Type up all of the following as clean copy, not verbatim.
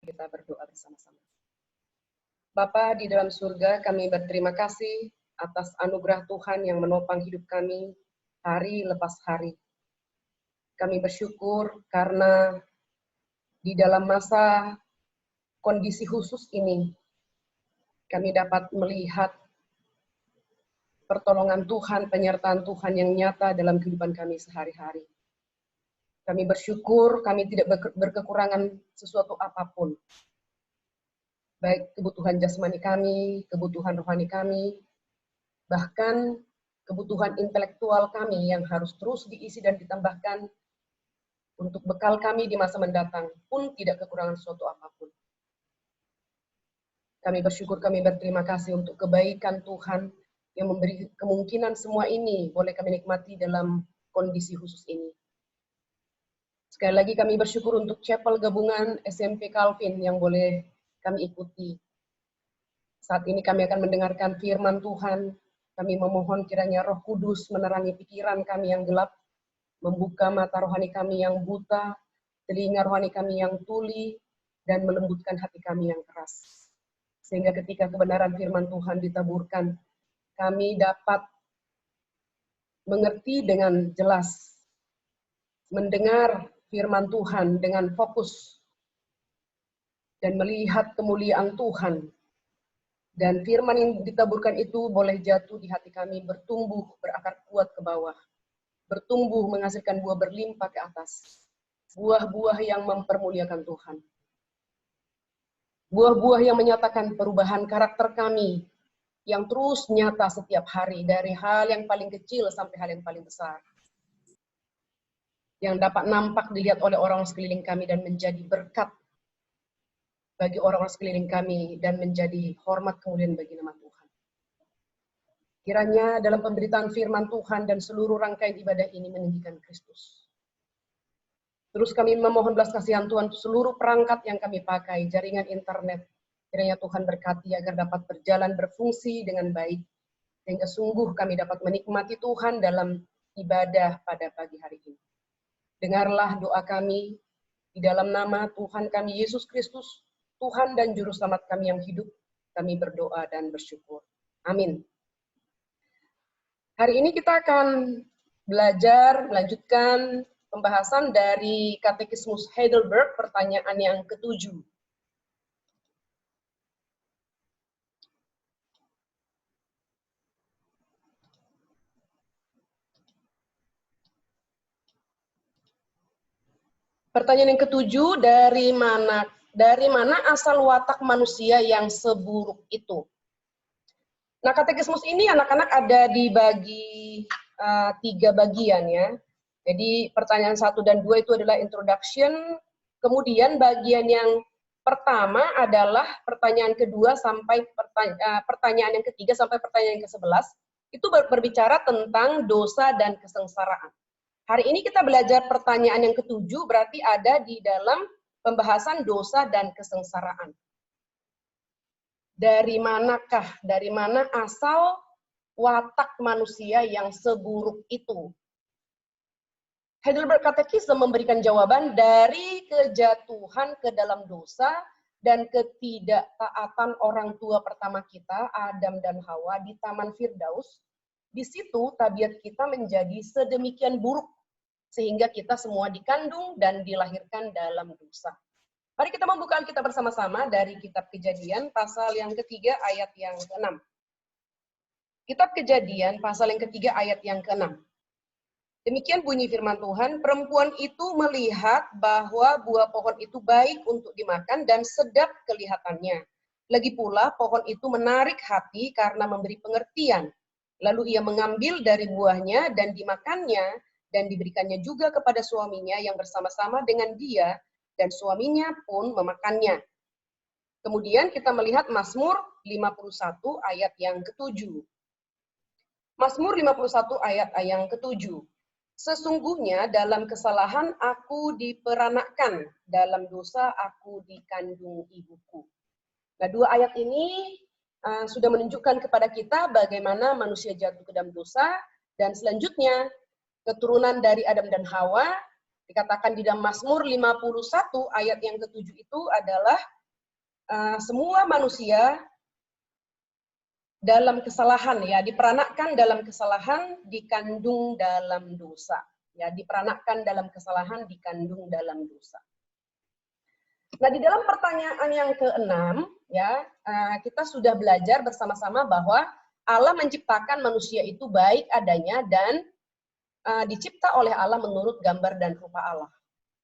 Kita berdoa bersama-sama. Bapa di dalam surga, kami berterima kasih atas anugerah Tuhan yang menopang hidup kami hari lepas hari. Kami bersyukur karena di dalam masa kondisi khusus ini, kami dapat melihat pertolongan Tuhan, penyertaan Tuhan yang nyata dalam kehidupan kami sehari-hari. Kami bersyukur kami tidak berkekurangan sesuatu apapun. Baik kebutuhan jasmani kami, kebutuhan rohani kami, bahkan kebutuhan intelektual kami yang harus terus diisi dan ditambahkan untuk bekal kami di masa mendatang pun tidak kekurangan sesuatu apapun. Kami bersyukur, kami berterima kasih untuk kebaikan Tuhan yang memberi kemungkinan semua ini boleh kami nikmati dalam kondisi khusus ini. Sekali lagi kami bersyukur untuk Chapel Gabungan SMP Calvin yang boleh kami ikuti. Saat ini kami akan mendengarkan firman Tuhan. Kami memohon kiranya Roh Kudus menerangi pikiran kami yang gelap, membuka mata rohani kami yang buta, telinga rohani kami yang tuli, dan melembutkan hati kami yang keras. Sehingga ketika kebenaran firman Tuhan ditaburkan, kami dapat mengerti dengan jelas, mendengar firman Tuhan dengan fokus, dan melihat kemuliaan Tuhan. Dan firman yang ditaburkan itu boleh jatuh di hati kami, bertumbuh, berakar kuat ke bawah. Bertumbuh, menghasilkan buah berlimpah ke atas. Buah-buah yang mempermuliakan Tuhan. Buah-buah yang menyatakan perubahan karakter kami, yang terus nyata setiap hari, dari hal yang paling kecil sampai hal yang paling besar. Yang dapat nampak dilihat oleh orang sekeliling kami dan menjadi berkat bagi orang-orang sekeliling kami dan menjadi hormat kemuliaan bagi nama Tuhan. Kiranya dalam pemberitaan firman Tuhan dan seluruh rangkaian ibadah ini meninggikan Kristus. Terus kami memohon belas kasihan Tuhan untuk seluruh perangkat yang kami pakai, jaringan internet. Kiranya Tuhan berkati agar dapat berjalan berfungsi dengan baik, sehingga sungguh kami dapat menikmati Tuhan dalam ibadah pada pagi hari ini. Dengarlah doa kami di dalam nama Tuhan kami Yesus Kristus, Tuhan dan Juru Selamat kami yang hidup. Kami berdoa dan bersyukur. Amin. Hari ini kita akan belajar, melanjutkan pembahasan dari Katekismus Heidelberg, pertanyaan yang ke-7. Pertanyaan yang ke-7, dari mana asal watak manusia yang seburuk itu? Nah, katekismus ini anak-anak ada dibagi 3 bagian ya. Jadi pertanyaan 1 dan 2 itu adalah introduction, kemudian bagian yang pertama adalah pertanyaan kedua sampai pertanyaan yang ketiga sampai pertanyaan yang ke-11, itu berbicara tentang dosa dan kesengsaraan. Hari ini kita belajar pertanyaan yang ke-7, berarti ada di dalam pembahasan dosa dan kesengsaraan. Dari mana asal watak manusia yang seburuk itu? Heidelberg Catechism memberikan jawaban dari kejatuhan ke dalam dosa dan ketidaktaatan orang tua pertama kita, Adam dan Hawa, di Taman Firdaus. Di situ tabiat kita menjadi sedemikian buruk, sehingga kita semua dikandung dan dilahirkan dalam dosa. Mari kita membuka Alkitab bersama-sama dari Kitab Kejadian, pasal yang ketiga, ayat yang ke-6. Kitab Kejadian, pasal yang ketiga, ayat yang ke-6. Demikian bunyi firman Tuhan, perempuan itu melihat bahwa buah pohon itu baik untuk dimakan dan sedap kelihatannya. Lagi pula pohon itu menarik hati karena memberi pengertian. Lalu ia mengambil dari buahnya dan dimakannya, dan diberikannya juga kepada suaminya yang bersama-sama dengan dia, dan suaminya pun memakannya. Kemudian kita melihat Mazmur 51 ayat yang ke-7. Mazmur 51 ayat yang ke-7. Sesungguhnya dalam kesalahan aku diperanakkan, dalam dosa aku dikandung ibuku. Nah, 2 ayat ini sudah menunjukkan kepada kita bagaimana manusia jatuh ke dalam dosa, dan selanjutnya keturunan dari Adam dan Hawa, dikatakan di dalam Mazmur 51 ayat yang ke-7 itu adalah semua manusia dalam kesalahan, ya, diperanakkan dalam kesalahan, dikandung dalam dosa. Ya, diperanakkan dalam kesalahan, dikandung dalam dosa. Nah, di dalam pertanyaan yang keenam, ya, kita sudah belajar bersama-sama bahwa Allah menciptakan manusia itu baik adanya dan dicipta oleh Allah menurut gambar dan rupa Allah.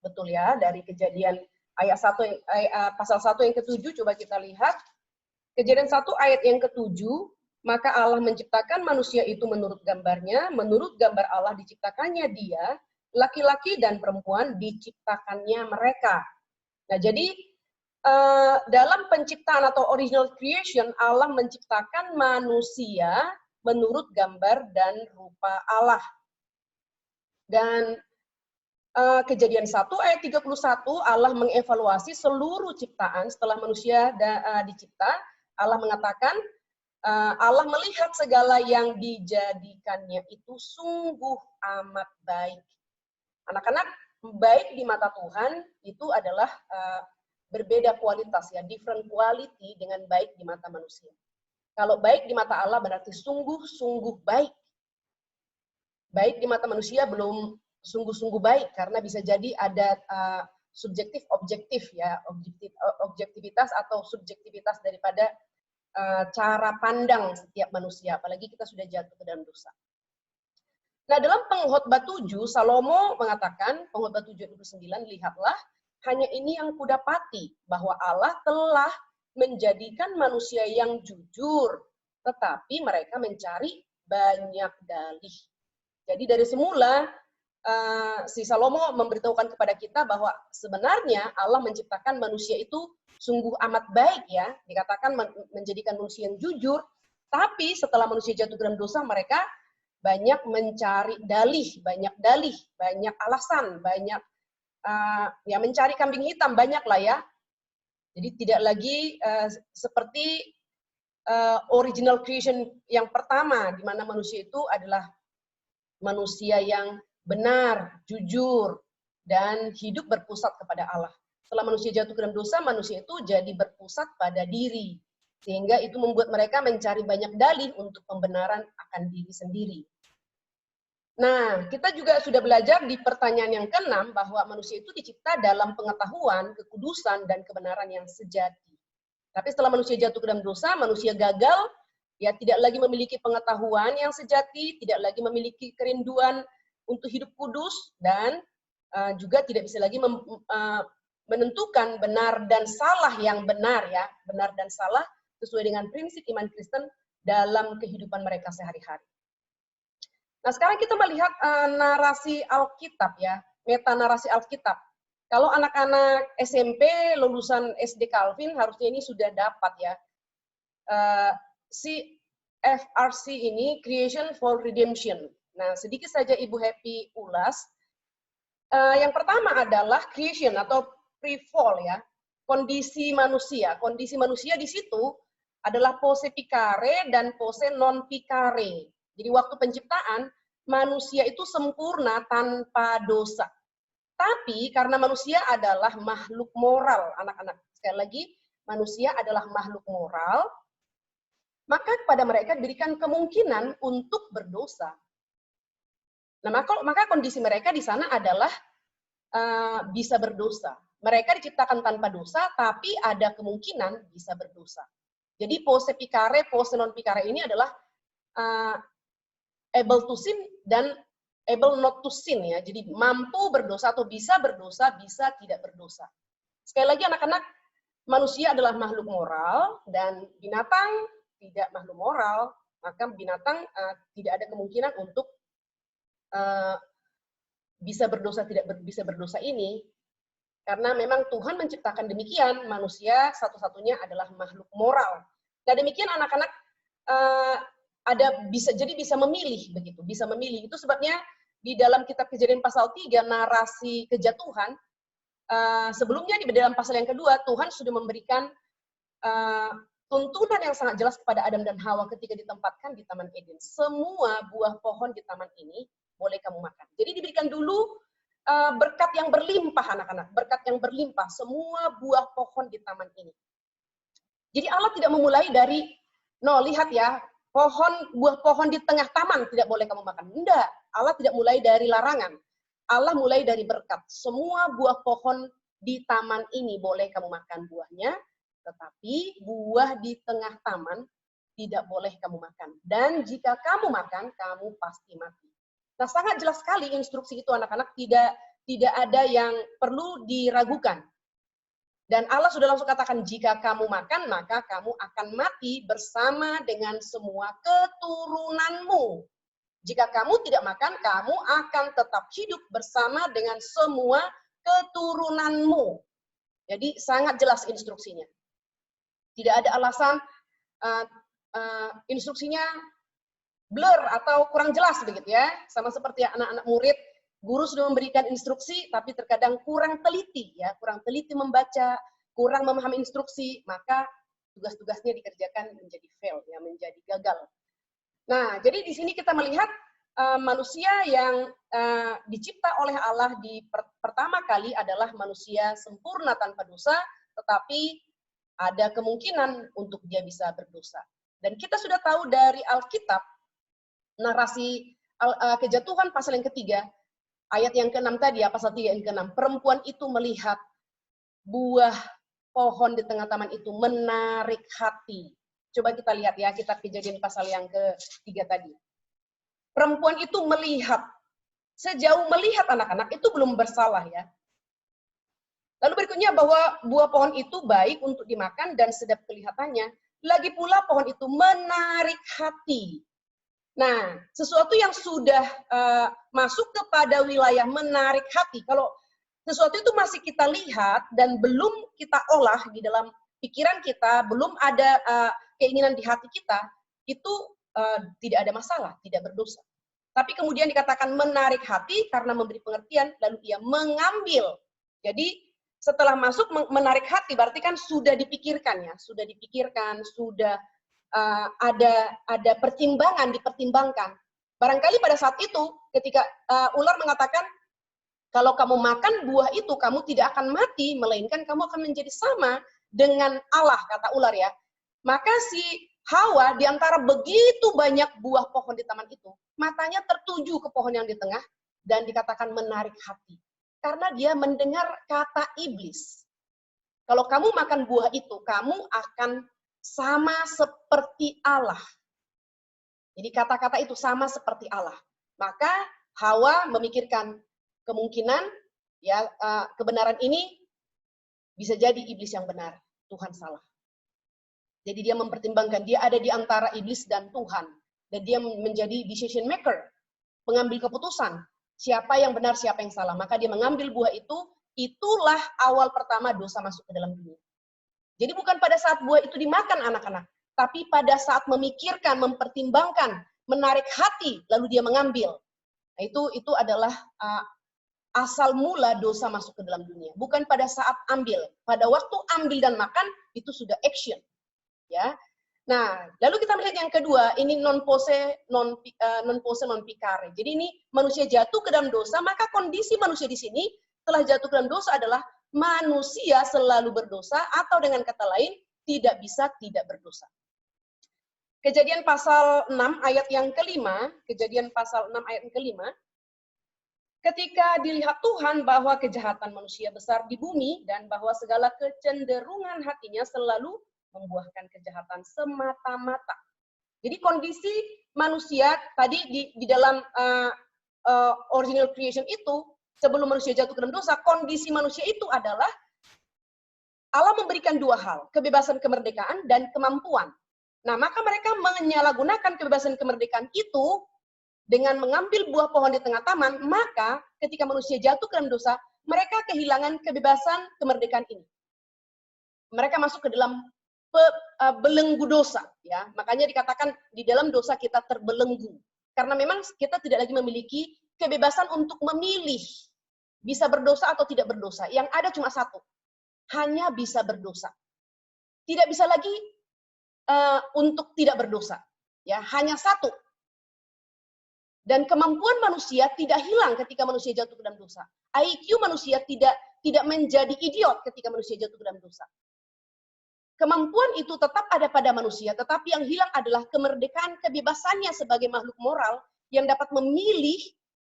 Betul ya, dari Kejadian ayat 1 pasal 1 yang ke-7, coba kita lihat. Kejadian 1 ayat yang ke-7, maka Allah menciptakan manusia itu menurut gambarnya, menurut gambar Allah diciptakannya dia, laki-laki dan perempuan diciptakannya mereka. Nah, jadi dalam penciptaan atau original creation, Allah menciptakan manusia menurut gambar dan rupa Allah. Dan Kejadian 1 ayat 31, Allah mengevaluasi seluruh ciptaan setelah manusia dicipta. Allah mengatakan, Allah melihat segala yang dijadikannya itu sungguh amat baik. Anak-anak, baik di mata Tuhan itu adalah berbeda kualitas, ya, different quality dengan baik di mata manusia. Kalau baik di mata Allah berarti sungguh-sungguh baik. Baik di mata manusia belum sungguh-sungguh baik, karena bisa jadi ada subjektif objektif, ya, objektivitas atau subjektivitas daripada cara pandang setiap manusia, apalagi kita sudah jatuh ke dalam dosa. Nah, dalam Pengkhotbah 7, Salomo mengatakan, Pengkhotbah 7:29, lihatlah, hanya ini yang kudapati, bahwa Allah telah menjadikan manusia yang jujur, tetapi mereka mencari banyak dalih. Jadi dari semula, si Salomo memberitahukan kepada kita bahwa sebenarnya Allah menciptakan manusia itu sungguh amat baik, ya, dikatakan menjadikan manusia yang jujur, tapi setelah manusia jatuh dalam dosa, mereka banyak mencari dalih, banyak alasan, banyak ya mencari kambing hitam, banyak lah, ya. Jadi tidak lagi seperti original creation yang pertama, di mana manusia itu adalah manusia yang benar, jujur, dan hidup berpusat kepada Allah. Setelah manusia jatuh ke dalam dosa, manusia itu jadi berpusat pada diri. Sehingga itu membuat mereka mencari banyak dalih untuk pembenaran akan diri sendiri. Nah, kita juga sudah belajar di pertanyaan yang ke-6 bahwa manusia itu dicipta dalam pengetahuan, kekudusan, dan kebenaran yang sejati. Tapi setelah manusia jatuh ke dalam dosa, manusia gagal, ya, tidak lagi memiliki pengetahuan yang sejati, tidak lagi memiliki kerinduan untuk hidup kudus, dan juga tidak bisa lagi menentukan benar dan salah yang benar, ya, benar dan salah sesuai dengan prinsip iman Kristen dalam kehidupan mereka sehari-hari. Nah, sekarang kita melihat narasi Alkitab, ya, meta narasi Alkitab. Kalau anak-anak SMP lulusan SD Calvin harusnya ini sudah dapat, ya. Si FRC ini, Creation for Redemption. Nah, sedikit saja Ibu Happy ulas. Yang pertama adalah creation atau pre-fall, ya. Kondisi manusia. Kondisi manusia di situ adalah pose picare dan pose non picare. Jadi waktu penciptaan, manusia itu sempurna tanpa dosa. Tapi karena manusia adalah makhluk moral, anak-anak. Sekali lagi, manusia adalah makhluk moral, maka kepada mereka diberikan kemungkinan untuk berdosa. Nah, maka kondisi mereka di sana adalah bisa berdosa. Mereka diciptakan tanpa dosa, tapi ada kemungkinan bisa berdosa. Jadi pose picare, pose non picare ini adalah able to sin dan able not to sin, ya. Jadi mampu berdosa atau bisa berdosa, bisa tidak berdosa. Sekali lagi anak-anak, manusia adalah makhluk moral dan binatang tidak makhluk moral, maka binatang tidak ada kemungkinan untuk bisa berdosa tidak bisa berdosa ini, karena memang Tuhan menciptakan demikian, manusia satu-satunya adalah makhluk moral. Nah, demikian anak-anak bisa memilih begitu, bisa memilih. Itu sebabnya di dalam kitab Kejadian pasal 3 narasi kejatuhan, sebelumnya di dalam pasal yang kedua Tuhan sudah memberikan tuntunan yang sangat jelas kepada Adam dan Hawa ketika ditempatkan di Taman Eden. Semua buah pohon di taman ini boleh kamu makan. Jadi diberikan dulu berkat yang berlimpah, anak-anak, berkat yang berlimpah, semua buah pohon di taman ini. Jadi Allah tidak memulai dari, no lihat ya, buah pohon di tengah taman tidak boleh kamu makan. Enggak, Allah tidak mulai dari larangan. Allah mulai dari berkat. Semua buah pohon di taman ini boleh kamu makan buahnya, tetapi buah di tengah taman tidak boleh kamu makan. Dan jika kamu makan, kamu pasti mati. Nah, sangat jelas sekali instruksi itu anak-anak, tidak ada yang perlu diragukan. Dan Allah sudah langsung katakan, jika kamu makan, maka kamu akan mati bersama dengan semua keturunanmu. Jika kamu tidak makan, kamu akan tetap hidup bersama dengan semua keturunanmu. Jadi sangat jelas instruksinya. Tidak ada alasan instruksinya blur atau kurang jelas begitu ya. Sama seperti anak-anak murid, guru sudah memberikan instruksi tapi terkadang kurang teliti ya, kurang teliti membaca, kurang memahami instruksi, maka tugas-tugasnya dikerjakan menjadi fail ya, menjadi gagal. Nah, jadi di sini kita melihat manusia yang dicipta oleh Allah di pertama kali adalah manusia sempurna tanpa dosa, tetapi ada kemungkinan untuk dia bisa berdosa. Dan kita sudah tahu dari Alkitab, narasi kejatuhan pasal yang ketiga, ayat yang ke-6 tadi ya, pasal 3 yang ke-6, perempuan itu melihat buah pohon di tengah taman itu menarik hati. Coba kita lihat ya, kitab Kejadian pasal yang ke-3 tadi. Perempuan itu melihat, sejauh melihat anak-anak itu belum bersalah ya. Lalu berikutnya bahwa buah pohon itu baik untuk dimakan dan sedap kelihatannya. Lagi pula pohon itu menarik hati. Nah, sesuatu yang sudah masuk kepada wilayah menarik hati, kalau sesuatu itu masih kita lihat dan belum kita olah di dalam pikiran kita, belum ada keinginan di hati kita, itu tidak ada masalah, tidak berdosa. Tapi kemudian dikatakan menarik hati karena memberi pengertian, lalu ia mengambil. Jadi setelah masuk menarik hati, berarti kan sudah dipikirkan ya, sudah ada pertimbangan, dipertimbangkan. Barangkali pada saat itu, ketika ular mengatakan, kalau kamu makan buah itu, kamu tidak akan mati, melainkan kamu akan menjadi sama dengan Allah, kata ular ya. Maka si Hawa, di antara begitu banyak buah pohon di taman itu, matanya tertuju ke pohon yang di tengah, dan dikatakan menarik hati. Karena dia mendengar kata iblis. Kalau kamu makan buah itu, kamu akan sama seperti Allah. Jadi kata-kata itu sama seperti Allah. Maka Hawa memikirkan kemungkinan ya kebenaran ini bisa jadi iblis yang benar, Tuhan salah. Jadi dia mempertimbangkan, dia ada di antara iblis dan Tuhan. Dan dia menjadi decision maker, pengambil keputusan. Siapa yang benar, siapa yang salah. Maka dia mengambil buah itu, itulah awal pertama dosa masuk ke dalam dunia. Jadi bukan pada saat buah itu dimakan anak-anak, tapi pada saat memikirkan, mempertimbangkan, menarik hati, lalu dia mengambil. Nah, itu adalah asal mula dosa masuk ke dalam dunia. Bukan pada saat ambil. Pada waktu ambil dan makan, itu sudah action. Ya. Nah, lalu kita melihat yang kedua, ini non pose non picare. Jadi ini manusia jatuh ke dalam dosa, maka kondisi manusia di sini setelah jatuh ke dalam dosa adalah manusia selalu berdosa, atau dengan kata lain tidak bisa tidak berdosa. Kejadian pasal 6 ayat yang kelima, Kejadian pasal 6 ayat yang kelima, ketika dilihat Tuhan bahwa kejahatan manusia besar di bumi dan bahwa segala kecenderungan hatinya selalu membuahkan kejahatan semata-mata. Jadi kondisi manusia tadi di dalam original creation itu, sebelum manusia jatuh ke dalam dosa, kondisi manusia itu adalah Allah memberikan dua hal, kebebasan kemerdekaan dan kemampuan. Nah, maka mereka menyalahgunakan kebebasan kemerdekaan itu dengan mengambil buah pohon di tengah taman, maka ketika manusia jatuh ke dalam dosa, mereka kehilangan kebebasan kemerdekaan ini. Mereka masuk ke dalam belenggu dosa, ya. Makanya dikatakan di dalam dosa kita terbelenggu. Karena memang kita tidak lagi memiliki kebebasan untuk memilih bisa berdosa atau tidak berdosa. Yang ada cuma satu, hanya bisa berdosa. Tidak bisa lagi untuk tidak berdosa, ya, hanya satu. Dan kemampuan manusia tidak hilang ketika manusia jatuh ke dalam dosa. IQ manusia tidak menjadi idiot ketika manusia jatuh ke dalam dosa. Kemampuan itu tetap ada pada manusia, tetapi yang hilang adalah kemerdekaan kebebasannya sebagai makhluk moral yang dapat memilih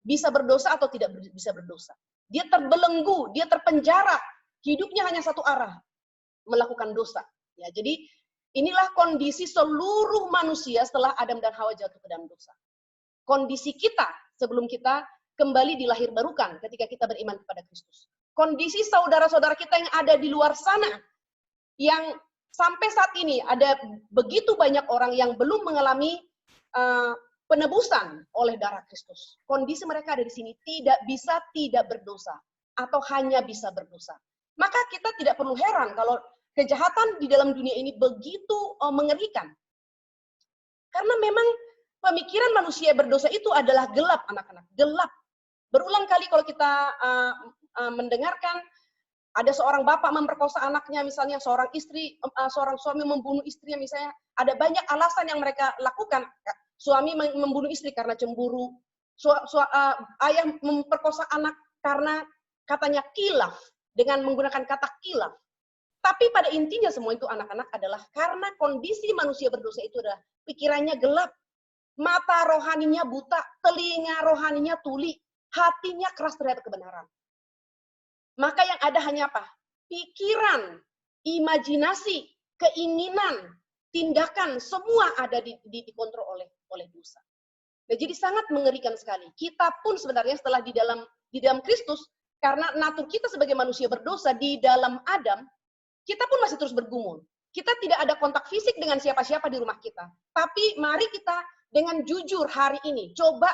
bisa berdosa atau tidak bisa berdosa. Dia terbelenggu, dia terpenjara, hidupnya hanya satu arah, melakukan dosa. Ya, jadi inilah kondisi seluruh manusia setelah Adam dan Hawa jatuh ke dalam dosa. Kondisi kita sebelum kita kembali dilahirbarukan ketika kita beriman kepada Kristus. Kondisi saudara-saudara kita yang ada di luar sana, yang sampai saat ini ada begitu banyak orang yang belum mengalami penebusan oleh darah Kristus. Kondisi mereka ada di sini, tidak bisa tidak berdosa, atau hanya bisa berdosa. Maka kita tidak perlu heran kalau kejahatan di dalam dunia ini begitu mengerikan. Karena memang pemikiran manusia berdosa itu adalah gelap, anak-anak. Gelap. Berulang kali kalau kita mendengarkan ada seorang bapak memperkosa anaknya, misalnya seorang istri, seorang suami membunuh istrinya, misalnya ada banyak alasan yang mereka lakukan. Suami membunuh istri karena cemburu, ayah memperkosa anak karena katanya kilaf, dengan menggunakan kata kilaf. Tapi pada intinya semua itu anak-anak adalah karena kondisi manusia berdosa itu adalah pikirannya gelap, mata rohaninya buta, telinga rohaninya tuli, hatinya keras terhadap kebenaran. Maka yang ada hanya apa? Pikiran, imajinasi, keinginan, tindakan, semua ada dikontrol oleh dosa. Nah, jadi sangat mengerikan sekali. Kita pun sebenarnya setelah di dalam Kristus, karena natur kita sebagai manusia berdosa di dalam Adam, kita pun masih terus bergumul. Kita tidak ada kontak fisik dengan siapa-siapa di rumah kita. Tapi mari kita dengan jujur hari ini, coba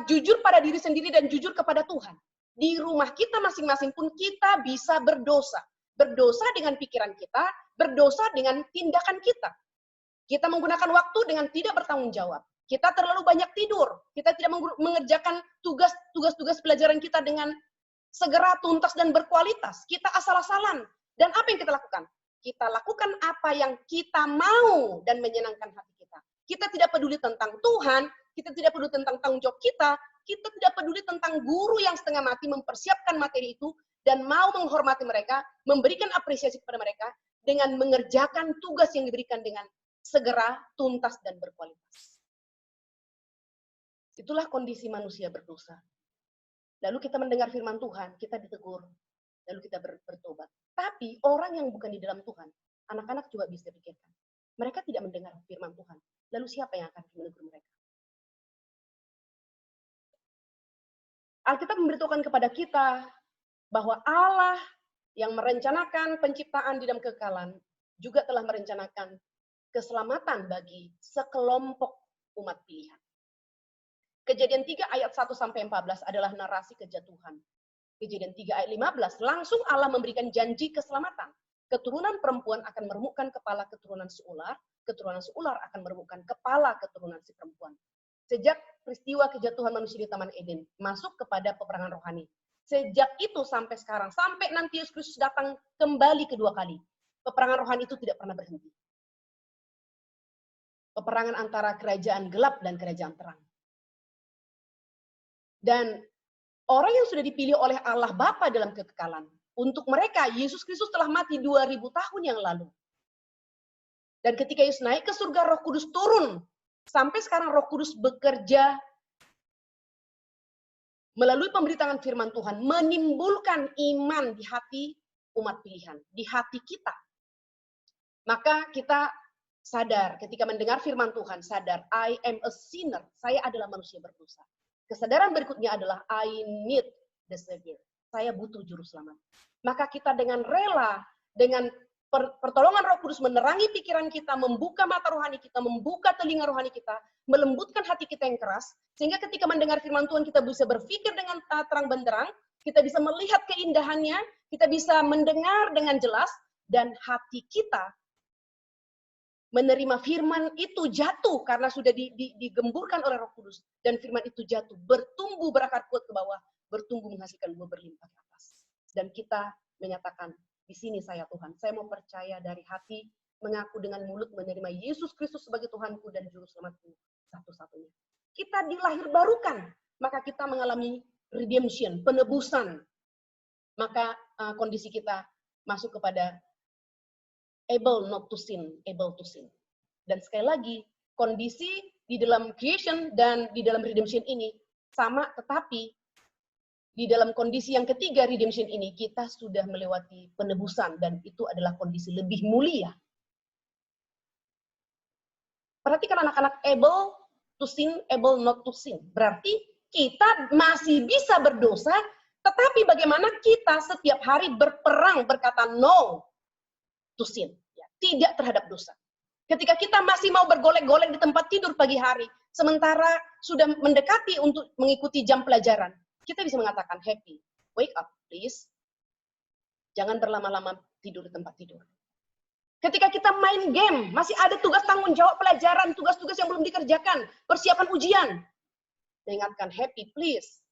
jujur pada diri sendiri dan jujur kepada Tuhan. Di rumah kita masing-masing pun kita bisa berdosa. Berdosa dengan pikiran kita, berdosa dengan tindakan kita. Kita menggunakan waktu dengan tidak bertanggung jawab. Kita terlalu banyak tidur. Kita tidak mengerjakan tugas-tugas pelajaran kita dengan segera, tuntas, dan berkualitas. Kita asal-asalan. Dan apa yang kita lakukan? Kita lakukan apa yang kita mau dan menyenangkan hati kita. Kita tidak peduli tentang Tuhan, kita tidak peduli tentang tanggung jawab kita tidak peduli tentang guru yang setengah mati mempersiapkan materi itu dan mau menghormati mereka, memberikan apresiasi kepada mereka dengan mengerjakan tugas yang diberikan dengan segera, tuntas, dan berkualitas. Itulah kondisi manusia berdosa. Lalu kita mendengar firman Tuhan, kita ditegur, lalu kita bertobat. Tapi orang yang bukan di dalam Tuhan, anak-anak juga bisa pikirkan. Mereka tidak mendengar firman Tuhan. Lalu siapa yang akan menegur mereka? Alkitab memberitahukan kepada kita bahwa Allah yang merencanakan penciptaan di dalam kekekalan juga telah merencanakan keselamatan bagi sekelompok umat pilihan. Kejadian 3 ayat 1-14 adalah narasi kejatuhan. Kejadian 3 ayat 15, langsung Allah memberikan janji keselamatan. Keturunan perempuan akan meremukkan kepala keturunan seular akan meremukkan kepala keturunan si perempuan. Sejak peristiwa kejatuhan manusia di Taman Eden, masuk kepada peperangan rohani. Sejak itu sampai sekarang, sampai nanti Yesus Kristus datang kembali kedua kali, peperangan rohani itu tidak pernah berhenti. Peperangan antara kerajaan gelap dan kerajaan terang. Dan orang yang sudah dipilih oleh Allah Bapa dalam kekekalan, untuk mereka Yesus Kristus telah mati 2000 tahun yang lalu. Dan ketika Yesus naik ke surga, Roh Kudus turun. Sampai sekarang Roh Kudus bekerja melalui pemberitaan firman Tuhan, menimbulkan iman di hati umat pilihan, di hati kita. Maka kita sadar ketika mendengar firman Tuhan, sadar, I am a sinner, saya adalah manusia berdosa. Kesadaran berikutnya adalah I need the Savior, saya butuh juru selamat. Maka kita dengan rela, dengan pertolongan Roh Kudus menerangi pikiran kita, membuka mata rohani kita, membuka telinga rohani kita, melembutkan hati kita yang keras, sehingga ketika mendengar firman Tuhan kita bisa berpikir dengan terang benderang, kita bisa melihat keindahannya, kita bisa mendengar dengan jelas, dan hati kita menerima firman itu jatuh karena sudah digemburkan oleh Roh Kudus, dan firman itu jatuh, bertumbuh berakar kuat ke bawah, bertumbuh menghasilkan buah berlimpah ke atas. Dan kita menyatakan, di sini saya Tuhan, saya mau percaya dari hati, mengaku dengan mulut menerima Yesus Kristus sebagai Tuhanku dan Juru Selamatku satu-satunya. Kita dilahirbarukan, maka kita mengalami redemption, penebusan. Maka kondisi kita masuk kepada able not to sin, able to sin. Dan sekali lagi, kondisi di dalam creation dan di dalam redemption ini sama, tetapi di dalam kondisi yang ketiga redemption ini kita sudah melewati penebusan dan itu adalah kondisi lebih mulia. Perhatikan anak-anak, able to sin, able not to sin. Berarti kita masih bisa berdosa, tetapi bagaimana kita setiap hari berperang berkata no to sin, ya, tidak terhadap dosa. Ketika kita masih mau bergolek-golek di tempat tidur pagi hari, sementara sudah mendekati untuk mengikuti jam pelajaran, kita bisa mengatakan, happy, wake up please. Jangan berlama-lama tidur di tempat tidur. Ketika kita main game, masih ada tugas tanggung jawab pelajaran, tugas-tugas yang belum dikerjakan, persiapan ujian. Diingatkan, happy, please.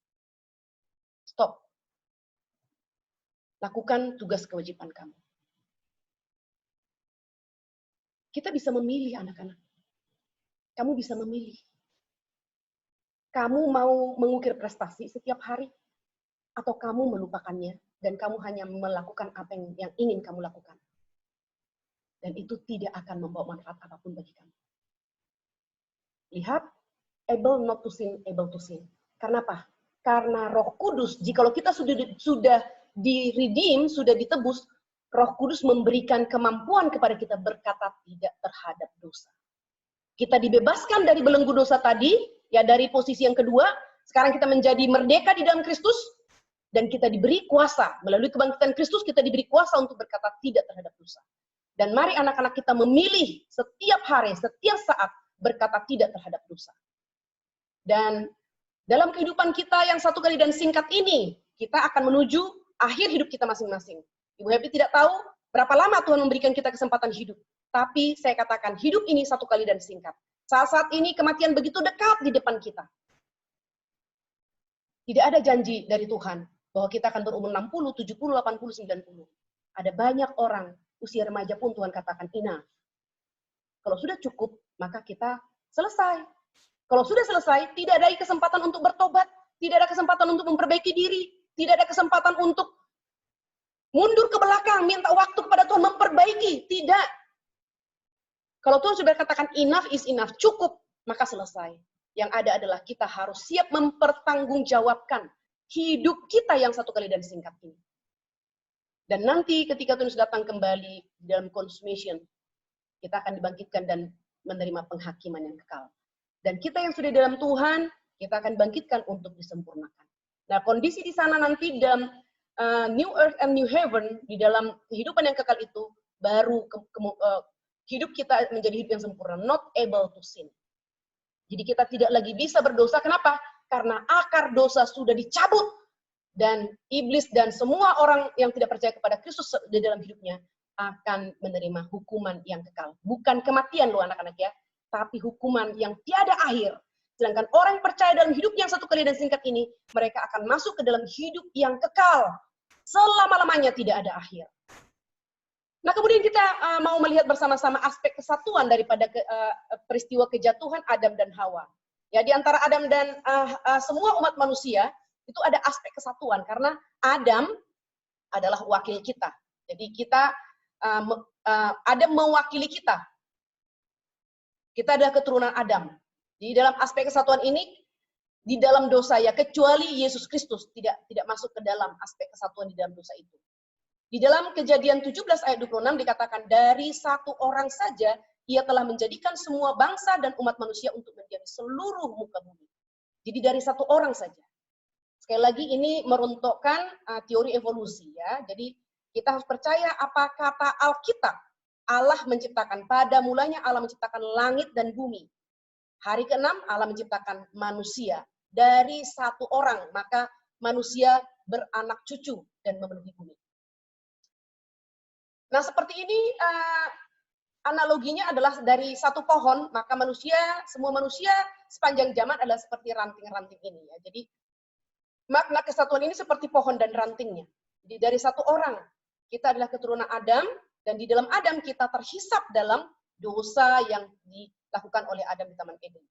Stop. Lakukan tugas kewajiban kamu. Kita bisa memilih, anak-anak. Kamu bisa memilih. Kamu mau mengukir prestasi setiap hari, atau kamu melupakannya, dan kamu hanya melakukan apa yang ingin kamu lakukan. Dan itu tidak akan membawa manfaat apapun bagi kamu. Lihat, able not to sin, able to sin. Karena apa? Karena Roh Kudus, jikalau kita sudah di-redeem, sudah ditebus, Roh Kudus memberikan kemampuan kepada kita berkata tidak terhadap dosa. Kita dibebaskan dari belenggu dosa tadi, ya dari posisi yang kedua, sekarang kita menjadi merdeka di dalam Kristus, dan kita diberi kuasa, melalui kebangkitan Kristus kita diberi kuasa untuk berkata tidak terhadap dosa. Dan mari anak-anak kita memilih setiap hari, setiap saat berkata tidak terhadap dosa. Dan dalam kehidupan kita yang satu kali dan singkat ini, kita akan menuju akhir hidup kita masing-masing. Ibu Happy tidak tahu berapa lama Tuhan memberikan kita kesempatan hidup. Tapi saya katakan hidup ini satu kali dan singkat. Saat-saat ini kematian begitu dekat di depan kita. Tidak ada janji dari Tuhan bahwa kita akan berumur 60, 70, 80, 90. Ada banyak orang usia remaja pun Tuhan katakan enough. Kalau sudah cukup, maka kita selesai. Kalau sudah selesai, tidak ada kesempatan untuk bertobat, tidak ada kesempatan untuk memperbaiki diri, tidak ada kesempatan untuk mundur ke belakang, minta waktu kepada Tuhan memperbaiki. Tidak. Kalau Tuhan sudah katakan enough is enough, cukup, maka selesai. Yang ada adalah kita harus siap mempertanggungjawabkan hidup kita yang satu kali dan singkat ini. Dan nanti ketika Tuhan datang kembali dalam consummation, kita akan dibangkitkan dan menerima penghakiman yang kekal. Dan kita yang sudah di dalam Tuhan, kita akan bangkitkan untuk disempurnakan. Nah, kondisi di sana nanti dalam New Earth and New Heaven, di dalam kehidupan yang kekal itu, baru hidup kita menjadi hidup yang sempurna, not able to sin. Jadi kita tidak lagi bisa berdosa, kenapa? Karena akar dosa sudah dicabut. Dan iblis dan semua orang yang tidak percaya kepada Kristus di dalam hidupnya akan menerima hukuman yang kekal. Bukan kematian loh anak-anak ya, tapi hukuman yang tiada akhir. Sedangkan orang yang percaya dalam hidup yang satu kali dan singkat ini, mereka akan masuk ke dalam hidup yang kekal. Selama-lamanya tidak ada akhir. Nah kemudian kita mau melihat bersama-sama aspek kesatuan daripada peristiwa kejatuhan Adam dan Hawa. Ya, di antara Adam dan semua umat manusia, itu ada aspek kesatuan karena Adam adalah wakil kita. Jadi kita Adam mewakili kita. Kita adalah keturunan Adam. Di dalam aspek kesatuan ini di dalam dosa ya kecuali Yesus Kristus tidak masuk ke dalam aspek kesatuan di dalam dosa itu. Di dalam Kejadian 17 ayat 26 dikatakan dari satu orang saja ia telah menjadikan semua bangsa dan umat manusia untuk menjadi seluruh muka bumi. Jadi dari satu orang saja. Sekali lagi ini meruntuhkan teori evolusi ya. Jadi kita harus percaya apa kata Alkitab. Allah menciptakan, pada mulanya Allah menciptakan langit dan bumi. Hari ke-6 Allah menciptakan manusia. Dari satu orang, maka manusia beranak cucu dan memenuhi bumi. Nah seperti ini analoginya adalah dari satu pohon, maka semua manusia sepanjang zaman adalah seperti ranting-ranting ini ya. Jadi makna kesatuan ini seperti pohon dan rantingnya. Jadi dari satu orang, kita adalah keturunan Adam, dan di dalam Adam kita terhisap dalam dosa yang dilakukan oleh Adam di Taman Eden.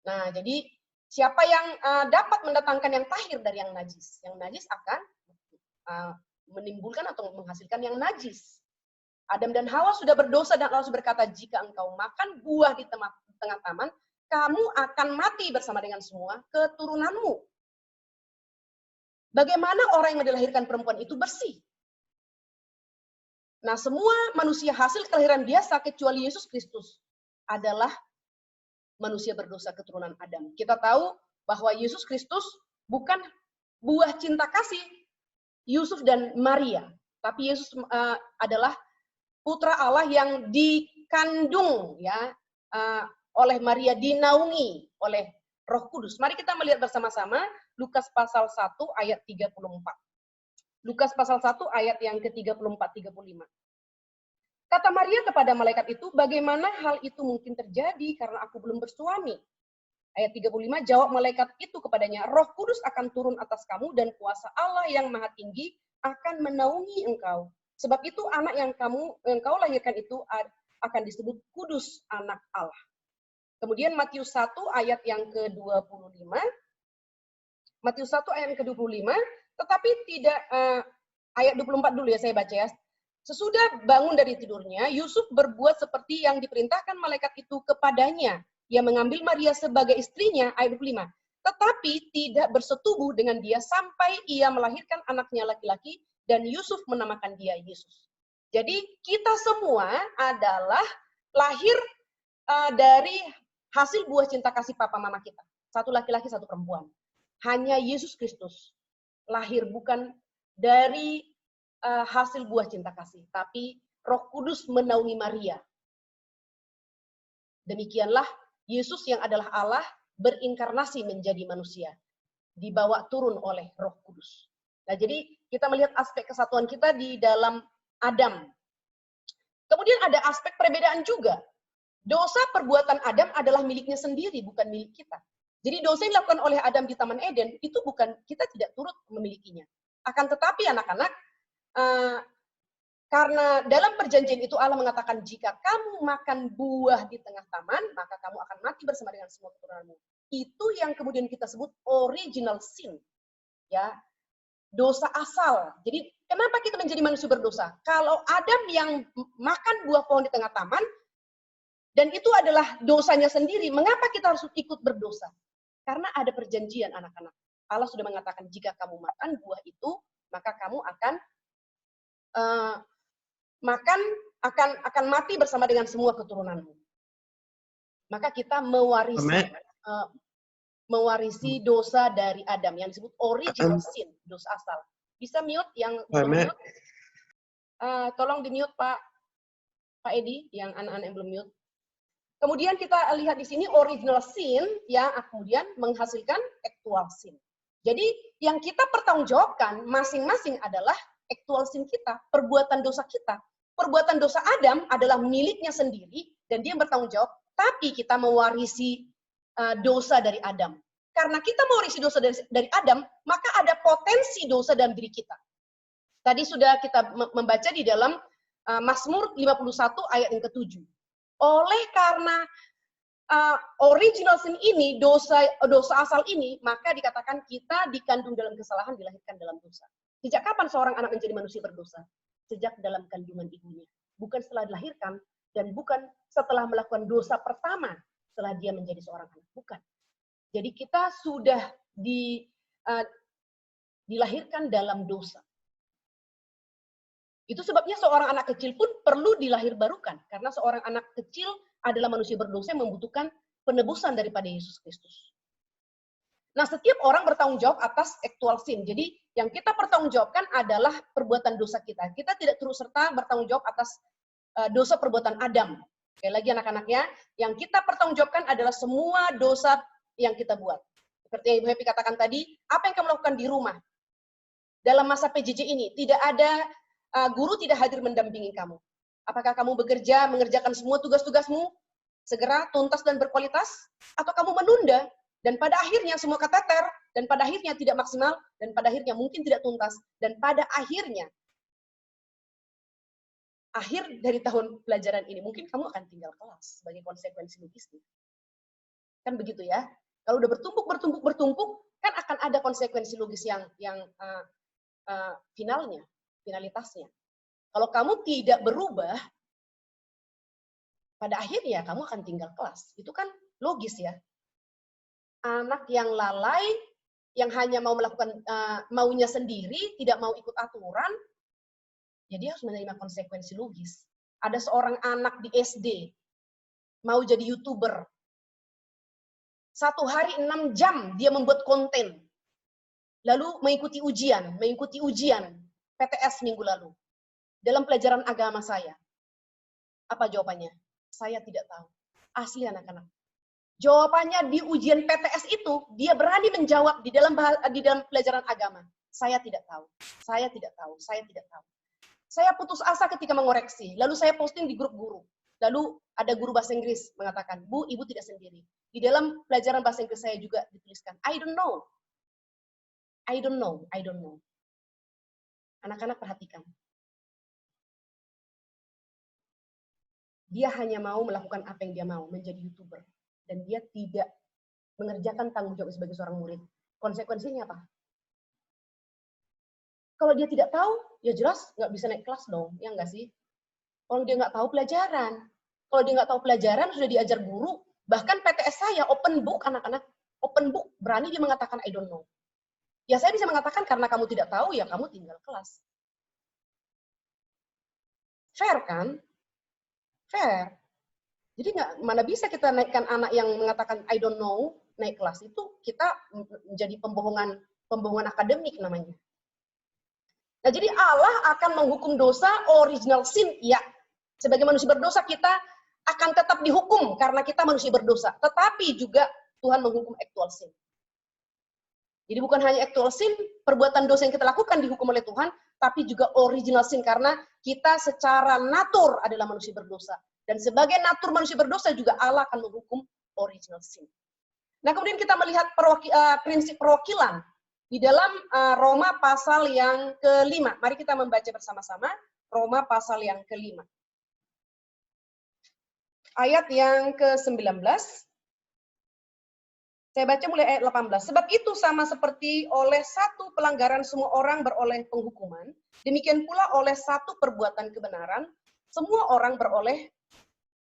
Nah, jadi siapa yang dapat mendatangkan yang tahir dari yang najis? Yang najis akan menimbulkan atau menghasilkan yang najis. Adam dan Hawa sudah berdosa dan Allah berkata, jika engkau makan buah di tengah taman, kamu akan mati bersama dengan semua keturunanmu. Bagaimana orang yang dilahirkan perempuan itu bersih? Nah, semua manusia hasil kelahiran biasa kecuali Yesus Kristus adalah manusia berdosa keturunan Adam. Kita tahu bahwa Yesus Kristus bukan buah cinta kasih Yusuf dan Maria, tapi Yesus adalah putra Allah yang dikandung ya oleh Maria, dinaungi oleh Roh Kudus. Mari kita melihat bersama-sama Lukas pasal 1 ayat 34. Lukas pasal 1 ayat yang ke-34-35. Kata Maria kepada malaikat itu, bagaimana hal itu mungkin terjadi karena aku belum bersuami? Ayat 35, jawab malaikat itu kepadanya, Roh Kudus akan turun atas kamu dan kuasa Allah yang Maha Tinggi akan menaungi engkau. Sebab itu anak yang kau lahirkan itu akan disebut kudus, anak Allah. Kemudian Matius 1 ayat yang ke-25. Matius 1 ayat yang ke-25, tetapi tidak ayat 24 dulu ya saya baca ya. Sesudah bangun dari tidurnya, Yusuf berbuat seperti yang diperintahkan malaikat itu kepadanya. Ia mengambil Maria sebagai istrinya, ayat 25. Tetapi tidak bersetubuh dengan dia sampai ia melahirkan anaknya laki-laki dan Yusuf menamakan dia Yesus. Jadi kita semua adalah lahir dari hasil buah cinta kasih papa mama kita. Satu laki-laki, satu perempuan. Hanya Yesus Kristus lahir bukan dari hasil buah cinta kasih, tapi Roh Kudus menaungi Maria. Demikianlah Yesus yang adalah Allah berinkarnasi menjadi manusia, dibawa turun oleh Roh Kudus. Nah, jadi kita melihat aspek kesatuan kita di dalam Adam. Kemudian ada aspek perbedaan juga. Dosa perbuatan Adam adalah miliknya sendiri, bukan milik kita. Jadi dosa yang dilakukan oleh Adam di Taman Eden itu bukan, kita tidak turut memilikinya. Akan tetapi anak-anak, karena dalam perjanjian itu Allah mengatakan jika kamu makan buah di tengah taman, maka kamu akan mati bersama dengan semua keturunanmu. Itu yang kemudian kita sebut original sin, ya, dosa asal. Jadi kenapa kita menjadi manusia berdosa? Kalau Adam yang makan buah pohon di tengah taman, dan itu adalah dosanya sendiri, mengapa kita harus ikut berdosa? Karena ada perjanjian anak-anak. Allah sudah mengatakan jika kamu makan buah itu, maka kamu akan akan mati bersama dengan semua keturunanmu. Maka kita mewarisi dosa dari Adam yang disebut original sin, dosa asal. Bisa mute yang belum mute? Tolong di mute Pak Edi, yang anak-anak yang belum mute. Kemudian kita lihat di sini original sin yang kemudian menghasilkan actual sin. Jadi yang kita pertanggungjawabkan masing-masing adalah actual sin kita, perbuatan dosa kita. Perbuatan dosa Adam adalah miliknya sendiri dan dia bertanggung jawab, tapi kita mewarisi dosa dari Adam. Karena kita mewarisi dosa dari Adam, maka ada potensi dosa dalam diri kita. Tadi sudah kita membaca di dalam Mazmur 51 ayat yang ke-7. Oleh karena original sin ini, dosa asal ini, maka dikatakan kita dikandung dalam kesalahan, dilahirkan dalam dosa. Sejak kapan seorang anak menjadi manusia berdosa? Sejak dalam kandungan ibunya. Bukan setelah dilahirkan, dan bukan setelah melakukan dosa pertama, setelah dia menjadi seorang anak. Bukan. Jadi kita sudah dilahirkan dalam dosa. Itu sebabnya seorang anak kecil pun perlu dilahirbarukan. Karena seorang anak kecil adalah manusia berdosa yang membutuhkan penebusan daripada Yesus Kristus. Nah, setiap orang bertanggung jawab atas actual sin. Jadi, yang kita pertanggungjawabkan adalah perbuatan dosa kita. Kita tidak terus serta bertanggung jawab atas dosa perbuatan Adam. Sekali lagi anak-anaknya, yang kita pertanggungjawabkan adalah semua dosa yang kita buat. Seperti yang Ibu Happy katakan tadi, apa yang kamu lakukan di rumah? Dalam masa PJJ ini, tidak ada guru tidak hadir mendampingi kamu. Apakah kamu bekerja, mengerjakan semua tugas-tugasmu segera, tuntas, dan berkualitas? Atau kamu menunda, dan pada akhirnya semua keteter, dan pada akhirnya tidak maksimal, dan pada akhirnya mungkin tidak tuntas, dan pada akhirnya, akhir dari tahun pelajaran ini, mungkin kamu akan tinggal kelas sebagai konsekuensi logistik. Kan begitu ya? Kalau udah bertumpuk, kan akan ada konsekuensi logis yang finalitasnya. Kalau kamu tidak berubah, pada akhirnya kamu akan tinggal kelas. Itu kan logis ya. Anak yang lalai, yang hanya mau melakukan maunya sendiri, tidak mau ikut aturan, ya dia harus menerima konsekuensi logis. Ada seorang anak di SD, mau jadi YouTuber. 1 hari 6 jam dia membuat konten. Lalu mengikuti ujian PTS minggu lalu. Dalam pelajaran agama saya. Apa jawabannya? Saya tidak tahu. Asli anak-anak. Jawabannya di ujian PTS itu, dia berani menjawab di dalam pelajaran agama. Saya tidak tahu. Saya tidak tahu. Saya tidak tahu. Saya putus asa ketika mengoreksi. Lalu saya posting di grup guru. Lalu ada guru bahasa Inggris mengatakan, Bu, ibu tidak sendiri. Di dalam pelajaran bahasa Inggris saya juga dituliskan, I don't know. I don't know. I don't know. Anak-anak perhatikan. Dia hanya mau melakukan apa yang dia mau, menjadi YouTuber. Dan dia tidak mengerjakan tanggung jawab sebagai seorang murid. Konsekuensinya apa? Kalau dia tidak tahu, ya jelas nggak bisa naik kelas dong, ya nggak sih? Kalau dia nggak tahu pelajaran. Kalau dia nggak tahu pelajaran, sudah diajar guru, bahkan PTS saya open book anak-anak, open book, berani dia mengatakan I don't know. Ya saya bisa mengatakan karena kamu tidak tahu, ya kamu tinggal kelas. Fair kan? Fair. Jadi mana bisa kita naikkan anak yang mengatakan I don't know, naik kelas itu kita menjadi pembohongan akademik namanya. Nah, jadi Allah akan menghukum dosa original sin, ya. Sebagai manusia berdosa kita akan tetap dihukum karena kita manusia berdosa. Tetapi juga Tuhan menghukum actual sin. Jadi bukan hanya actual sin, perbuatan dosa yang kita lakukan dihukum oleh Tuhan, tapi juga original sin karena kita secara natur adalah manusia berdosa. Dan sebagai natur manusia berdosa juga Allah akan menghukum original sin. Nah, kemudian kita melihat prinsip perwakilan di dalam Roma pasal yang ke-5. Mari kita membaca bersama-sama Roma pasal yang ke-5. Ayat yang ke-19. Saya baca mulai ayat 18. Sebab itu sama seperti oleh satu pelanggaran semua orang beroleh penghukuman, demikian pula oleh satu perbuatan kebenaran, semua orang beroleh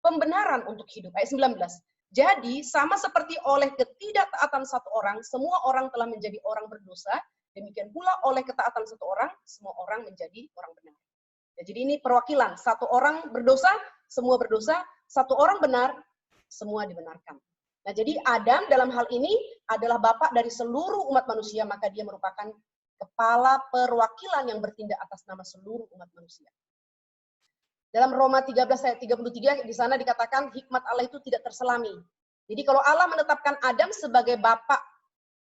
pembenaran untuk hidup. Ayat 19. Jadi, sama seperti oleh ketidaktaatan satu orang, semua orang telah menjadi orang berdosa, demikian pula oleh ketaatan satu orang, semua orang menjadi orang benar. Ya, jadi ini perwakilan, satu orang berdosa, semua berdosa, satu orang benar, semua dibenarkan. Nah, jadi Adam dalam hal ini adalah bapak dari seluruh umat manusia, maka dia merupakan kepala perwakilan yang bertindak atas nama seluruh umat manusia. Dalam Roma 13 ayat 33 di sana dikatakan hikmat Allah itu tidak terselami. Jadi kalau Allah menetapkan Adam sebagai bapak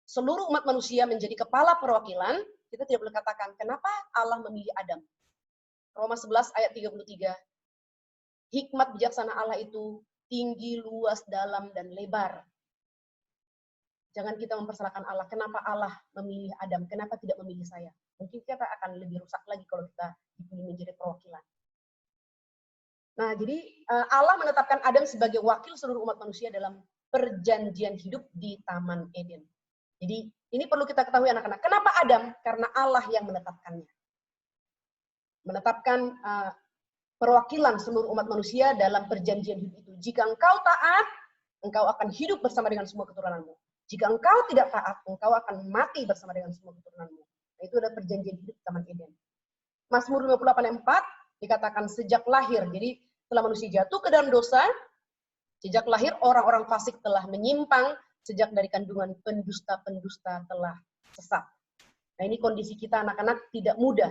seluruh umat manusia menjadi kepala perwakilan, kita tidak boleh katakan kenapa Allah memilih Adam. Roma 11 ayat 33. Hikmat bijaksana Allah itu tinggi, luas, dalam, dan lebar. Jangan kita mempersalahkan Allah. Kenapa Allah memilih Adam? Kenapa tidak memilih saya? Mungkin kita akan lebih rusak lagi kalau kita dipilih menjadi perwakilan. Nah, jadi Allah menetapkan Adam sebagai wakil seluruh umat manusia dalam perjanjian hidup di Taman Eden. Jadi ini perlu kita ketahui anak-anak. Kenapa Adam? Karena Allah yang menetapkannya. Menetapkan perwakilan seluruh umat manusia dalam perjanjian hidup itu. Jika engkau taat, engkau akan hidup bersama dengan semua keturunanmu. Jika engkau tidak taat, engkau akan mati bersama dengan semua keturunanmu. Nah, itu adalah perjanjian hidup Taman Eden. Mazmur 58:4 dikatakan sejak lahir. Jadi setelah manusia jatuh ke dalam dosa, sejak lahir orang-orang fasik telah menyimpang, sejak dari kandungan pendusta-pendusta telah sesat. Nah, ini kondisi kita anak-anak tidak mudah.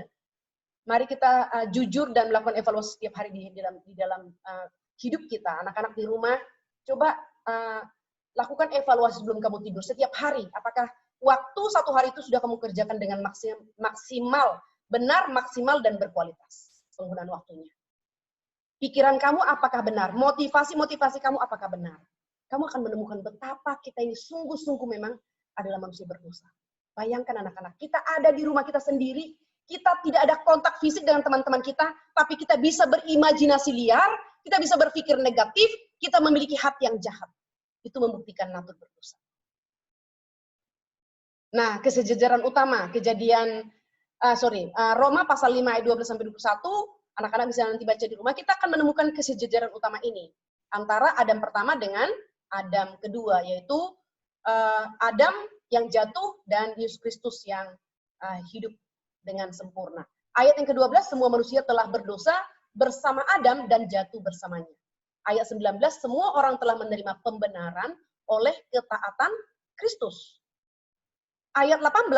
Mari kita jujur dan melakukan evaluasi setiap hari di dalam hidup kita. Anak-anak di rumah, coba lakukan evaluasi sebelum kamu tidur setiap hari. Apakah waktu satu hari itu sudah kamu kerjakan dengan maksimal, benar, maksimal, dan berkualitas penggunaan waktunya. Pikiran kamu apakah benar? Motivasi kamu apakah benar? Kamu akan menemukan betapa kita ini sungguh-sungguh memang adalah manusia berdosa. Bayangkan anak-anak, kita ada di rumah kita sendiri, kita tidak ada kontak fisik dengan teman-teman kita, tapi kita bisa berimajinasi liar, kita bisa berpikir negatif, kita memiliki hati yang jahat. Itu membuktikan natur berdosa. Nah, kesejajaran utama, Roma pasal 5 ayat 12-21 Anak-anak bisa nanti baca di rumah, kita akan menemukan kesejajaran utama ini antara Adam pertama dengan Adam kedua, yaitu Adam yang jatuh dan Yesus Kristus yang hidup dengan sempurna. Ayat yang ke-12, semua manusia telah berdosa bersama Adam dan jatuh bersamanya. Ayat 19, semua orang telah menerima pembenaran oleh ketaatan Kristus. Ayat 18,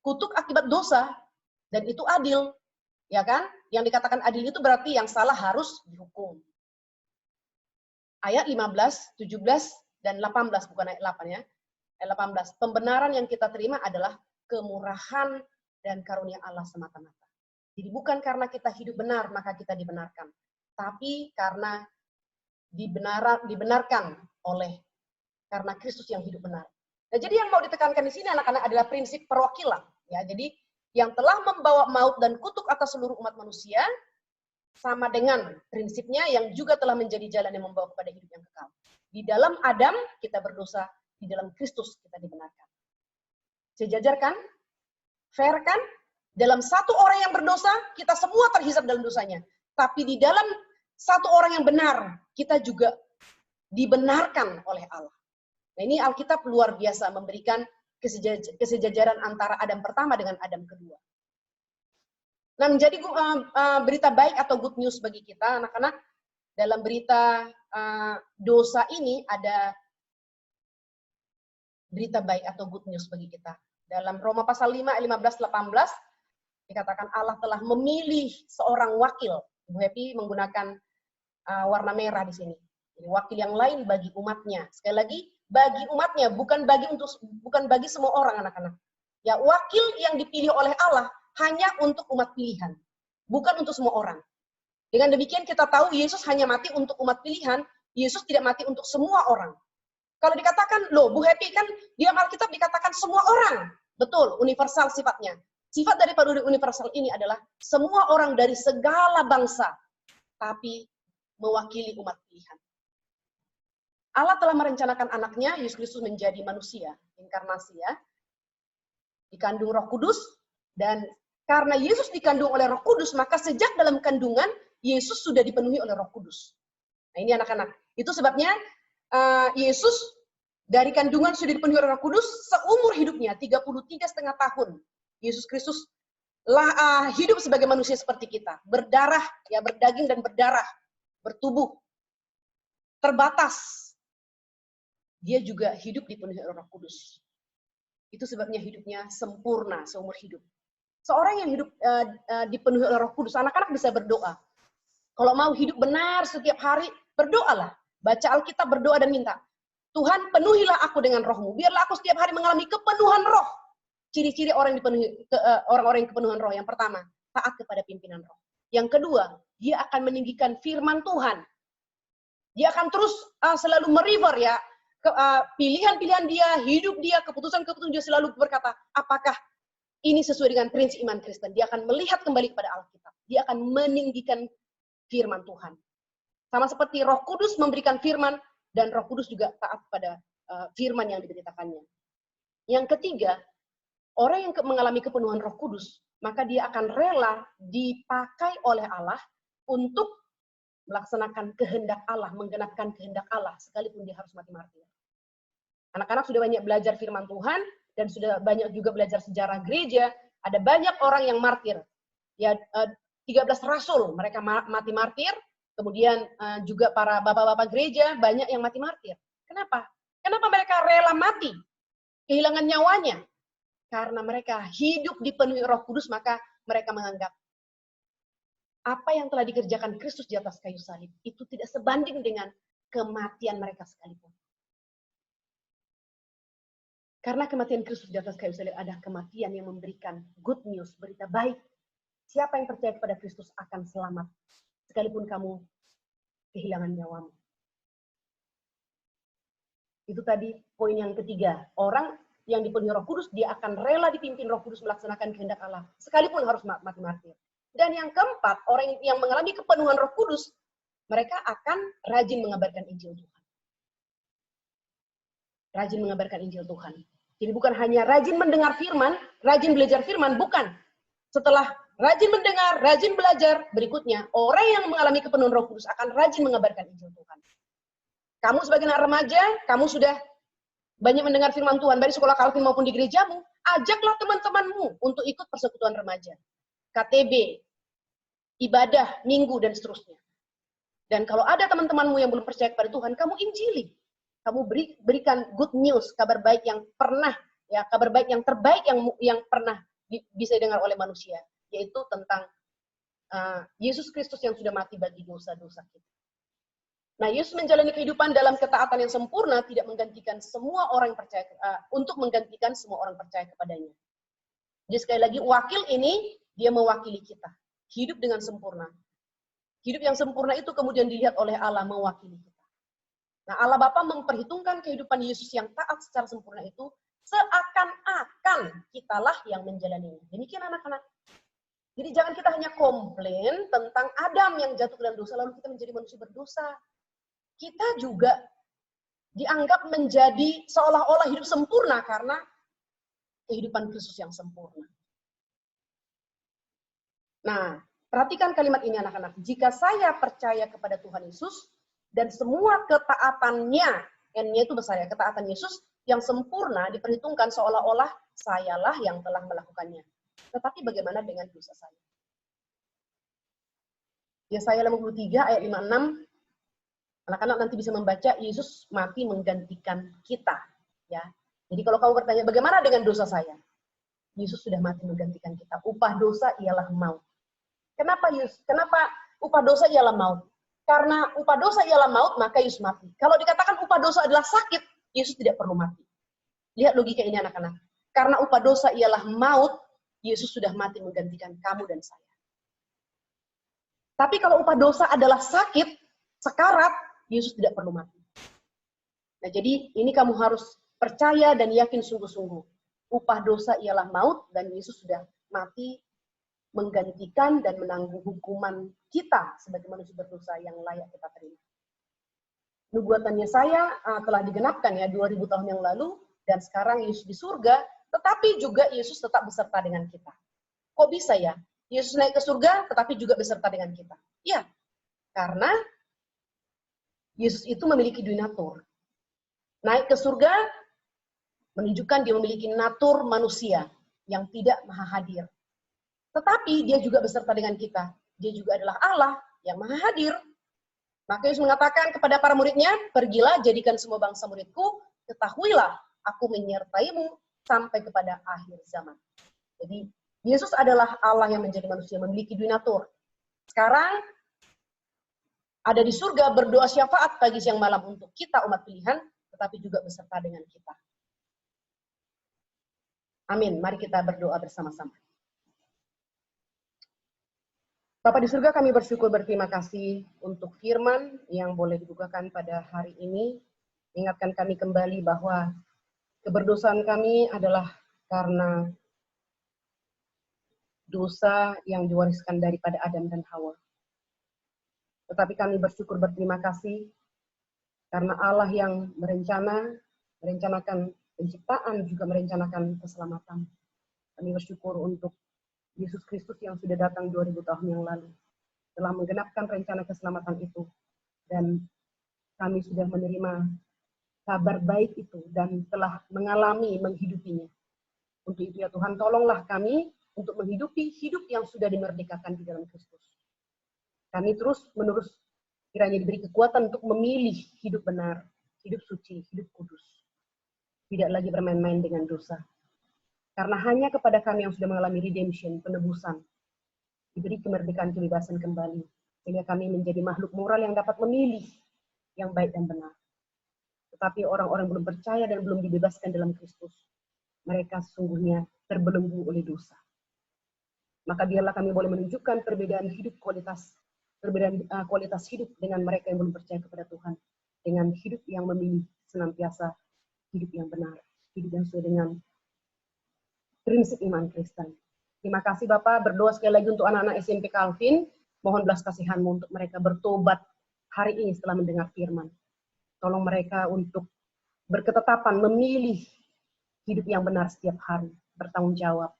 kutuk akibat dosa, dan itu adil. Ya kan? Yang dikatakan adil itu berarti yang salah harus dihukum. Ayat 15, 17, dan 18, bukan ayat 8 ya. Ayat 18, pembenaran yang kita terima adalah kemurahan dan karunia Allah semata-mata. Jadi bukan karena kita hidup benar maka kita dibenarkan, tapi karena dibenarkan oleh karena Kristus yang hidup benar. Nah, jadi yang mau ditekankan di sini anak-anak adalah prinsip perwakilan. Ya, jadi yang telah membawa maut dan kutuk atas seluruh umat manusia, sama dengan prinsipnya yang juga telah menjadi jalan yang membawa kepada hidup yang kekal. Di dalam Adam kita berdosa, di dalam Kristus kita dibenarkan. Sejajar kan? Fair kan? Dalam satu orang yang berdosa, kita semua terhisap dalam dosanya. Tapi di dalam satu orang yang benar, kita juga dibenarkan oleh Allah. Nah, ini Alkitab luar biasa memberikan kesejajaran antara Adam pertama dengan Adam kedua. Nah, menjadi berita baik atau good news bagi kita, anak-anak, dalam berita dosa ini ada berita baik atau good news bagi kita. Dalam Roma pasal 5 ayat 15-18 dikatakan Allah telah memilih seorang wakil. Ibu Happy menggunakan warna merah di sini. Jadi wakil yang lain bagi umatnya. Sekali lagi, bagi umatnya, bukan bagi semua orang, anak-anak. Ya, wakil yang dipilih oleh Allah hanya untuk umat pilihan, bukan untuk semua orang. Dengan demikian kita tahu Yesus hanya mati untuk umat pilihan, Yesus tidak mati untuk semua orang. Kalau dikatakan, loh Bu Happy kan di Alkitab dikatakan semua orang. Betul, universal sifatnya. Sifat daripada universal ini adalah semua orang dari segala bangsa, tapi mewakili umat pilihan. Allah telah merencanakan anaknya, Yesus Kristus menjadi manusia, inkarnasi ya. Dikandung Roh Kudus, dan karena Yesus dikandung oleh Roh Kudus, maka sejak dalam kandungan, Yesus sudah dipenuhi oleh Roh Kudus. Nah ini anak-anak, itu sebabnya Yesus dari kandungan sudah dipenuhi oleh Roh Kudus, seumur hidupnya, 33,5 tahun, Yesus Kristus hidup sebagai manusia seperti kita, berdarah, ya berdaging dan berdarah, bertubuh, terbatas. Dia juga hidup dipenuhi oleh Roh Kudus. Itu sebabnya hidupnya sempurna seumur hidup. Seorang yang hidup dipenuhi oleh Roh Kudus, anak-anak bisa berdoa. Kalau mau hidup benar setiap hari, berdoalah. Baca Alkitab, berdoa dan minta. Tuhan, penuhilah aku dengan Roh-Mu. Biarlah aku setiap hari mengalami kepenuhan Roh. Ciri-ciri orang-orang yang kepenuhan Roh. Yang pertama, taat kepada pimpinan Roh. Yang kedua, dia akan meninggikan firman Tuhan. Dia akan terus selalu meriver ya. Pilihan-pilihan dia, hidup dia, keputusan-keputusan dia selalu berkata, apakah ini sesuai dengan prinsip iman Kristen? Dia akan melihat kembali kepada Alkitab. Dia akan meninggikan firman Tuhan. Sama seperti Roh Kudus memberikan firman, dan Roh Kudus juga taat pada firman yang diberitakannya. Yang ketiga, orang yang mengalami kepenuhan Roh Kudus, maka dia akan rela dipakai oleh Allah untuk melaksanakan kehendak Allah, menggenapkan kehendak Allah, sekalipun dia harus mati martir. Anak-anak sudah banyak belajar firman Tuhan, dan sudah banyak juga belajar sejarah gereja, ada banyak orang yang martir. Ya, 13 rasul, mereka mati martir, kemudian juga para bapak-bapak gereja, banyak yang mati martir. Kenapa? Kenapa mereka rela mati? Kehilangan nyawanya. Karena mereka hidup dipenuhi Roh Kudus, maka mereka menganggap apa yang telah dikerjakan Kristus di atas kayu salib itu tidak sebanding dengan kematian mereka sekalipun. Karena kematian Kristus di atas kayu salib ada kematian yang memberikan good news, berita baik. Siapa yang percaya kepada Kristus akan selamat, sekalipun kamu kehilangan nyawamu. Itu tadi poin yang ketiga. Orang yang dipenuhi Roh Kudus, dia akan rela dipimpin Roh Kudus melaksanakan kehendak Allah, sekalipun harus mati martir. Dan yang keempat, orang yang mengalami kepenuhan Roh Kudus, mereka akan rajin mengabarkan Injil Tuhan. Rajin mengabarkan Injil Tuhan. Jadi bukan hanya rajin mendengar firman, rajin belajar firman, bukan. Setelah rajin mendengar, rajin belajar. Berikutnya, orang yang mengalami kepenuhan Roh Kudus akan rajin mengabarkan Injil Tuhan. Kamu sebagai anak remaja, kamu sudah banyak mendengar firman Tuhan, baik di sekolah Calvin maupun di gerejamu. Ajaklah teman-temanmu untuk ikut persekutuan remaja, KTB, ibadah, minggu, dan seterusnya. Dan kalau ada teman-temanmu yang belum percaya kepada Tuhan, kamu injili. Kamu berikan good news, kabar baik yang pernah, ya, kabar baik yang terbaik yang pernah bisa didengar oleh manusia, yaitu tentang Yesus Kristus yang sudah mati bagi dosa-dosa kita. Nah, Yesus menjalani kehidupan dalam ketaatan yang sempurna, tidak menggantikan semua orang percaya, untuk menggantikan semua orang percaya kepadanya. Jadi sekali lagi, wakil ini, dia mewakili kita. Hidup dengan sempurna. Hidup yang sempurna itu kemudian dilihat oleh Allah mewakili kita. Nah, Allah Bapa memperhitungkan kehidupan Yesus yang taat secara sempurna itu, seakan-akan kitalah yang menjalaninya. Demikian anak-anak. Jadi jangan kita hanya komplain tentang Adam yang jatuh ke dalam dosa, lalu kita menjadi manusia berdosa. Kita juga dianggap menjadi seolah-olah hidup sempurna karena kehidupan Kristus yang sempurna. Nah, perhatikan kalimat ini anak-anak. Jika saya percaya kepada Tuhan Yesus dan semua ketaatannya, N-nya itu besar ya, ketaatan Yesus yang sempurna diperhitungkan seolah-olah sayalah yang telah melakukannya. Tetapi bagaimana dengan dosa saya? Yesaya 53 ayat 56. Anak-anak nanti bisa membaca, Yesus mati menggantikan kita. Ya. Jadi kalau kamu bertanya, bagaimana dengan dosa saya? Yesus sudah mati menggantikan kita. Upah dosa ialah maut. Kenapa Yesus? Kenapa upah dosa ialah maut? Karena upah dosa ialah maut, maka Yesus mati. Kalau dikatakan upah dosa adalah sakit, Yesus tidak perlu mati. Lihat logika ini anak-anak. Karena upah dosa ialah maut, Yesus sudah mati menggantikan kamu dan saya. Tapi kalau upah dosa adalah sakit, sekarat, Yesus tidak perlu mati. Nah, jadi ini kamu harus percaya dan yakin sungguh-sungguh. Upah dosa ialah maut dan Yesus sudah mati menggantikan dan menanggung hukuman kita sebagai manusia berdosa yang layak kita terima. Nubuatannya saya telah digenapkan ya 2000 tahun yang lalu dan sekarang Yesus di surga, tetapi juga Yesus tetap beserta dengan kita. Kok bisa ya? Yesus naik ke surga tetapi juga beserta dengan kita. Ya, karena Yesus itu memiliki dua natur. Naik ke surga menunjukkan dia memiliki natur manusia yang tidak maha hadir. Tetapi dia juga beserta dengan kita. Dia juga adalah Allah yang maha hadir. Maka Yesus mengatakan kepada para muridnya, pergilah jadikan semua bangsa muridku, ketahuilah aku menyertaimu sampai kepada akhir zaman. Jadi Yesus adalah Allah yang menjadi manusia, memiliki dua natur. Sekarang ada di surga berdoa syafaat pagi siang malam untuk kita umat pilihan, tetapi juga beserta dengan kita. Amin. Mari kita berdoa bersama-sama. Bapa di surga, kami bersyukur berterima kasih untuk firman yang boleh dibukakan pada hari ini. Ingatkan kami kembali bahwa keberdosaan kami adalah karena dosa yang diwariskan daripada Adam dan Hawa. Tetapi kami bersyukur berterima kasih karena Allah yang merencanakan penciptaan, juga merencanakan keselamatan. Kami bersyukur untuk Yesus Kristus yang sudah datang 2000 tahun yang lalu, telah menggenapkan rencana keselamatan itu, dan kami sudah menerima kabar baik itu, dan telah menghidupinya. Untuk itu ya Tuhan, tolonglah kami untuk menghidupi hidup yang sudah dimerdekakan di dalam Kristus. Kami terus-menerus kiranya diberi kekuatan untuk memilih hidup benar, hidup suci, hidup kudus. Tidak lagi bermain-main dengan dosa. Karena hanya kepada kami yang sudah mengalami redemption, penebusan, diberi kemerdekaan kebebasan kembali. Sehingga kami menjadi makhluk moral yang dapat memilih yang baik dan benar. Tetapi orang-orang belum percaya dan belum dibebaskan dalam Kristus, mereka sesungguhnya terbelenggu oleh dosa. Maka biarlah kami boleh menunjukkan perbedaan kualitas hidup dengan mereka yang belum percaya kepada Tuhan, dengan hidup yang memilih senantiasa hidup yang benar, hidup yang sesuai dengan prinsip iman Kristen. Terima kasih Bapak, berdoa sekali lagi untuk anak-anak SMP Calvin, mohon belas kasihan-Mu untuk mereka bertobat hari ini setelah mendengar firman. Tolong mereka untuk berketetapan memilih hidup yang benar setiap hari, bertanggung jawab.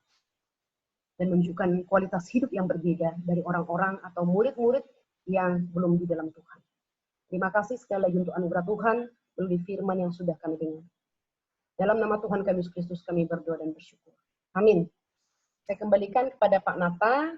dan menunjukkan kualitas hidup yang berbeda dari orang-orang atau murid-murid yang belum di dalam Tuhan. Terima kasih sekali lagi untuk anugerah Tuhan melalui firman yang sudah kami dengar. Dalam nama Tuhan kami Yesus Kristus kami berdoa dan bersyukur. Amin. Saya kembalikan kepada Pak Nata